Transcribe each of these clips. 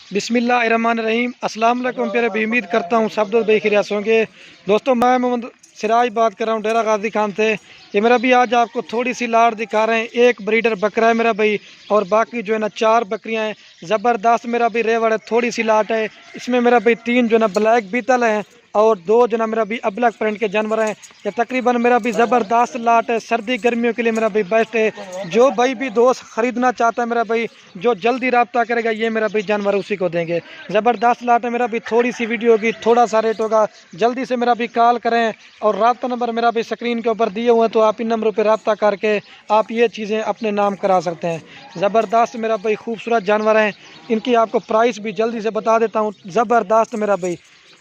बिस्मिल्लाहिर्रहमानिर्रहीम। अस्सलाम वालेकुम प्यारे भाई, उम्मीद करता हूँ सब दोस्त भाई खैरियत होंगे। दोस्तों मैं मोहम्मद सिराज बात कर रहा हूँ डेरा गाजी खान से। ये मेरा भी आज आपको थोड़ी सी लाड़ दिखा रहे हैं। एक ब्रीडर बकरा है मेरा भाई और बाकी जो है ना 4 बकरियाँ हैं। ज़बरदस्त मेरा भी रेवड़ है, थोड़ी सी लाट है इसमें मेरा भाई। 3 जो है ना ब्लैक बीतल हैं और 2 जो ना मेरा भी अबलग प्रिंट के जानवर हैं। ये तकरीबन मेरा भी ज़बरदस्त लाट है, सर्दी गर्मियों के लिए मेरा भाई बेस्ट है। जो भाई भी दोस्त ख़रीदना चाहता है मेरा भाई, जो जल्दी रब्ता करेगा ये मेरा भाई जानवर उसी को देंगे। ज़बरदस्त लाट है मेरा भी। थोड़ी सी वीडियो होगी, थोड़ा सा रेट होगा, जल्दी से मेरा भी कॉल करें। और रब्ता नंबर मेरा भी स्क्रीन के ऊपर दिए हुए हैं, तो आप इन नंबरों पर रब्ता करके आप ये चीज़ें अपने नाम करा सकते हैं। ज़बरदस्त मेरा भाई खूबसूरत जानवर हैं। इनकी आपको प्राइस भी जल्दी से बता देता हूँ। ज़बरदस्त मेरा भाई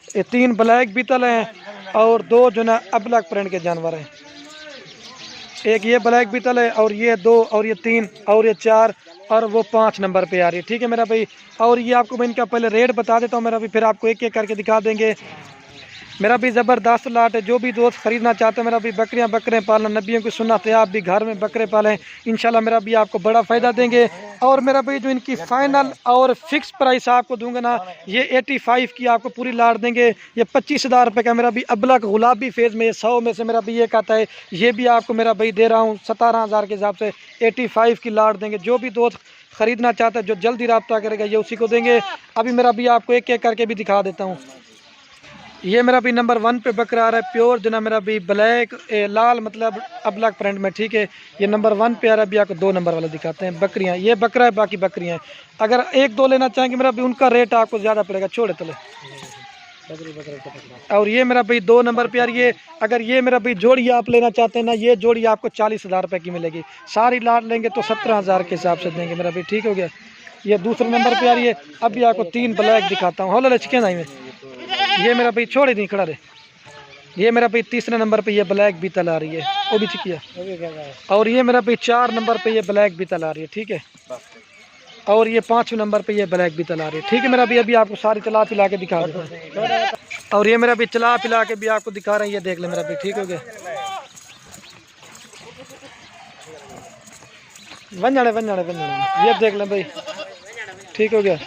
ये 3 ब्लैक बीतल हैं और 2 जो ना अबलग प्रिंट के जानवर हैं। एक ये ब्लैक बीतल है और ये 2 और ये 3 और ये 4 और वो 5 नंबर पे आ रही है। ठीक है मेरा भाई। और ये आपको मैं इनका पहले रेट बता देता हूँ मेरा भी, फिर आपको एक एक करके दिखा देंगे। मेरा भी ज़बरदस्त लाट है। जो भी दोस्त ख़रीदना चाहते हैं मेरा भी बकरियां बकरे पालना नबियों की सुन्नत है, आप भी घर में बकरे पालें इंशाल्लाह मेरा भी आपको बड़ा फ़ायदा देंगे। और मेरा भाई जो इनकी फ़ाइनल और फिक्स प्राइस आपको दूंगा ना, ये 85 की आपको पूरी लाट देंगे। ये 25,000 रुपये का मेरा भी अबलग गुलाबी फेज़ में 100 में से मेरा भी एक आता है, ये भी आपको मेरा भाई दे रहा हूँ 17,000 के हिसाब से 85 की लाट देंगे। जो भी दोस्त ख़रीदना चाहता है, जो जल्दी रब्ता करेगा ये उसी को देंगे। अभी मेरा भी आपको एक एक करके भी दिखा देता हूँ। ये मेरा भी नंबर 1 पे बकरा आ रहा है, प्योर जो ना मेरा भी ब्लैक लाल मतलब अबलग प्रिंट में। ठीक है, ये नंबर 1 पे आ रहा है। अभी आपको 2 नंबर वाला दिखाते हैं। बकरियां ये बकरा है, बाकी बकरियां हैं। अगर 1-2 लेना चाहेंगे मेरा भी, उनका रेट आपको ज़्यादा पड़ेगा। छोड़े तले। और ये मेरा भाई 2 नंबर पे यार, ये अगर ये मेरा भाई जोड़ी आप लेना चाहते हैं ना, ये जोड़ी आपको 40,000 रुपये की मिलेगी। सारी लाट लेंगे तो 17,000 के हिसाब से देंगे मेरा भाई। ठीक हो गया। ये दूसरे नंबर पे यार, ये अभी आपको 3 ब्लैक दिखाता हूँ। हो चिकन आई में ये मेरा भाई छोड़ ही नहीं खड़ा रहे। ये मेरा भाई तीसरे नंबर पे ये ब्लैक बीतल आ रही है, वो भी चिकिया। और ये मेरा भाई 4 नंबर पे ये ब्लैक बीतल आ रही है। ठीक है, और ये 5वें नंबर पे ये ब्लैक बीतल आ रही है। ठीक है मेरा भी, अभी आपको सारी चला पिला के दिखा देता है। और ये मेरा भी चला पिला के भी आपको दिखा रहे हैं, ये देख ले मेरा भी। ठीक हो गया। वंजाने ये देख लें भाई। ठीक हो गया।